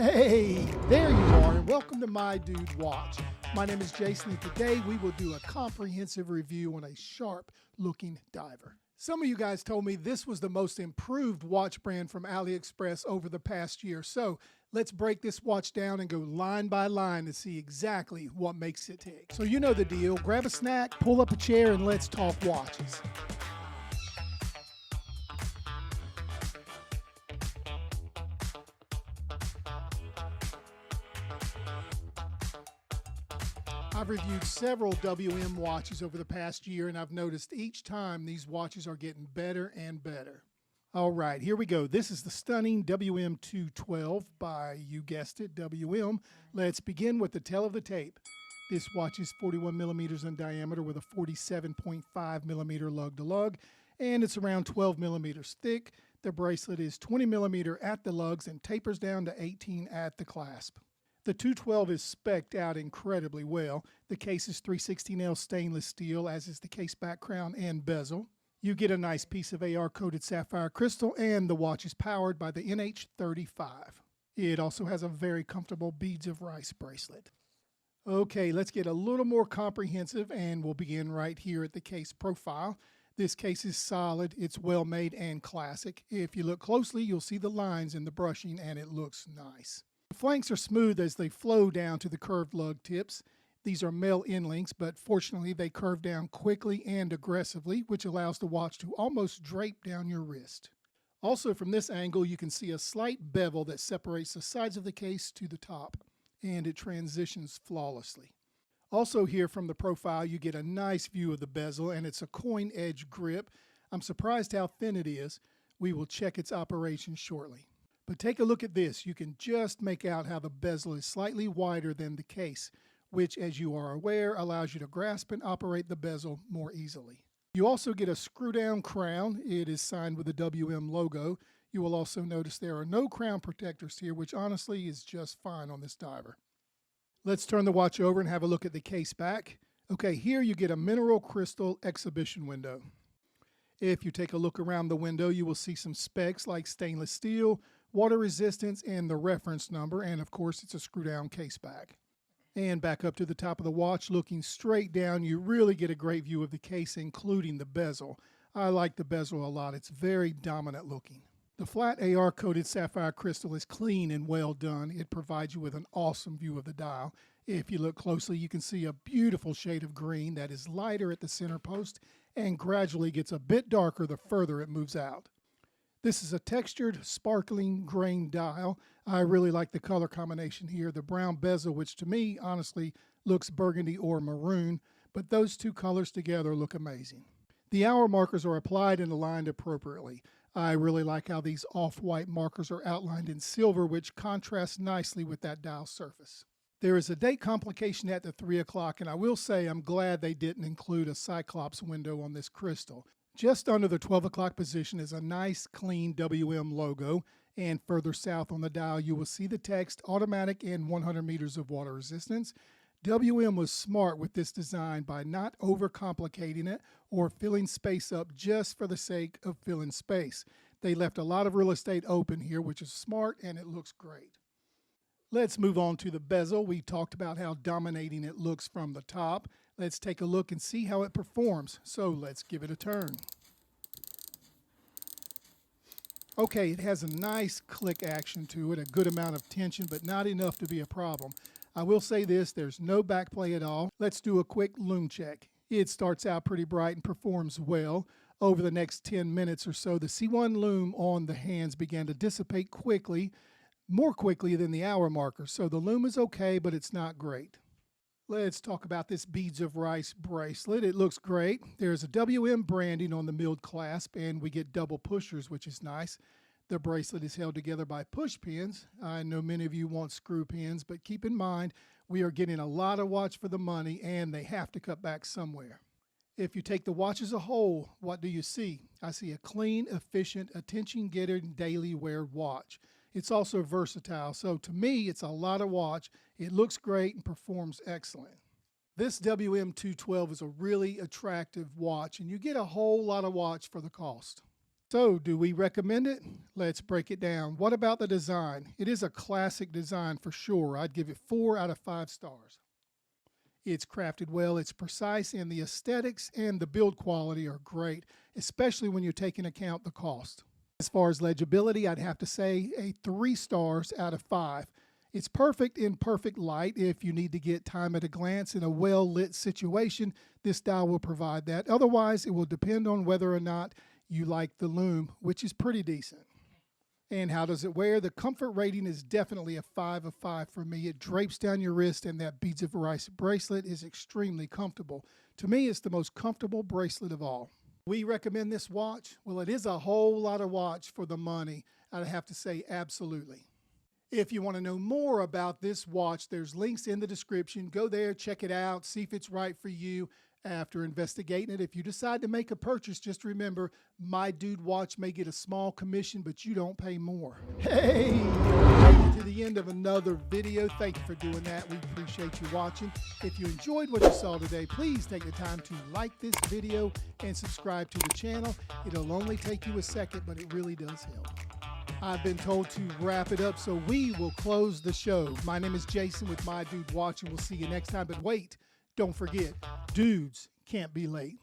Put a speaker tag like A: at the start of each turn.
A: Hey, there you are, and welcome to My Dude Watch. My name is Jason, and today we will do a comprehensive review on a sharp-looking diver. Some of you guys told me this was the most improved watch brand from AliExpress over the past year, so let's break this watch down and go line by line to see exactly what makes it tick. So you know the deal. Grab a snack, pull up a chair, and let's talk watches. I've reviewed several WM watches over the past year, and I've noticed each time these watches are getting better and better. All right, here we go. This is the stunning WM 212 by, you guessed it, WM. Let's begin with the tail of the tape. This watch is 41 millimeters in diameter with a 47.5 millimeter lug to lug, and it's around 12 millimeters thick. The bracelet is 20 millimeter at the lugs and tapers down to 18 at the clasp. The 212 is spec'd out incredibly well. The case is 316L stainless steel, as is the Caseback crown and bezel. You get a nice piece of AR-coated sapphire crystal, and the watch is powered by the NH35. It also has a very comfortable beads of rice bracelet. Okay, let's get a little more comprehensive, and we'll begin right here at the case profile. This case is solid, it's well made and classic. If you look closely, you'll see the lines in the brushing, and it looks nice. The flanks are smooth as they flow down to the curved lug tips. These are male end links, but fortunately they curve down quickly and aggressively, which allows the watch to almost drape down your wrist. Also from this angle, you can see a slight bevel that separates the sides of the case to the top, and it transitions flawlessly. Also here from the profile, you get a nice view of the bezel, and it's a coin edge grip. I'm surprised how thin it is. We will check its operation shortly. But take a look at this. You can just make out how the bezel is slightly wider than the case, which, as you are aware, allows you to grasp and operate the bezel more easily. You also get a screw-down crown. It is signed with the WM logo. You will also notice there are no crown protectors here, which honestly is just fine on this diver. Let's turn the watch over and have a look at the case back. Okay, here you get a mineral crystal exhibition window. If you take a look around the window, you will see some specs like stainless steel, water resistance, and the reference number, and of course it's a screw-down case back. And back up to the top of the watch, looking straight down, you really get a great view of the case, including the bezel. I like the bezel a lot. It's very dominant looking. The flat AR-coated sapphire crystal is clean and well done. It provides you with an awesome view of the dial. If you look closely, you can see a beautiful shade of green that is lighter at the center post and gradually gets a bit darker the further it moves out. This is a textured, sparkling grain dial. I really like the color combination here. The brown bezel, which to me, honestly, looks burgundy or maroon, but those two colors together look amazing. The hour markers are applied and aligned appropriately. I really like how these off-white markers are outlined in silver, which contrasts nicely with that dial surface. There is a date complication at the 3 o'clock, and I will say I'm glad they didn't include a Cyclops window on this crystal. Just under the 12 o'clock position is a nice, clean WM logo, and further south on the dial you will see the text automatic and 100 meters of water resistance. WM was smart with this design by not overcomplicating it or filling space up just for the sake of filling space. They left a lot of real estate open here, which is smart, and it looks great. Let's move on to the bezel. We talked about how dominating it looks from the top. Let's take a look and see how it performs. So let's give it a turn. Okay, it has a nice click action to it, a good amount of tension, but not enough to be a problem. I will say this, there's no backplay at all. Let's do a quick lume check. It starts out pretty bright and performs well. Over the next 10 minutes or so, the C1 lume on the hands began to dissipate quickly, more quickly than the hour marker. So the lume is okay, but it's not great. Let's talk about this beads of rice bracelet. It looks great. There's a WM branding on the milled clasp, and we get double pushers, which is nice. The bracelet is held together by push pins. I know many of you want screw pins, but keep in mind, we are getting a lot of watch for the money, and they have to cut back somewhere. If you take the watch as a whole, what do you see? I see a clean, efficient, attention-getter daily wear watch. It's also versatile, so to me, it's a lot of watch. It looks great and performs excellent. This WM 212 is a really attractive watch, and you get a whole lot of watch for the cost. So, do we recommend it? Let's break it down. What about the design? It is a classic design for sure. I'd give it 4 out of 5 stars. It's crafted well, it's precise, and the aesthetics and the build quality are great, especially when you take into account the cost. As far as legibility, I'd have to say a 3 stars out of 5. It's perfect in perfect light. If you need to get time at a glance in a well-lit situation, this dial will provide that. Otherwise, it will depend on whether or not you like the lume, which is pretty decent. And how does it wear? The comfort rating is definitely a 5 of 5 for me. It drapes down your wrist, and that beads of rice bracelet is extremely comfortable. To me, it's the most comfortable bracelet of all. We recommend this watch? Well, it is a whole lot of watch for the money. I'd have to say absolutely. If you want to know more about this watch, there's links in the description. Go there, check it out, see if it's right for you. After investigating it, if you decide to make a purchase, just remember, My Dude Watch may get a small commission, but you don't pay more. Hey, made it to the end of another video. Thank you for doing that. We appreciate you watching. If you enjoyed what you saw today, please take the time to like this video and subscribe to the channel. It'll only take you a second, but it really does help. I've been told to wrap it up, so we will close the show. My name is Jason with My Dude Watch, and we'll see you next time. But wait, don't forget, dudes can't be late.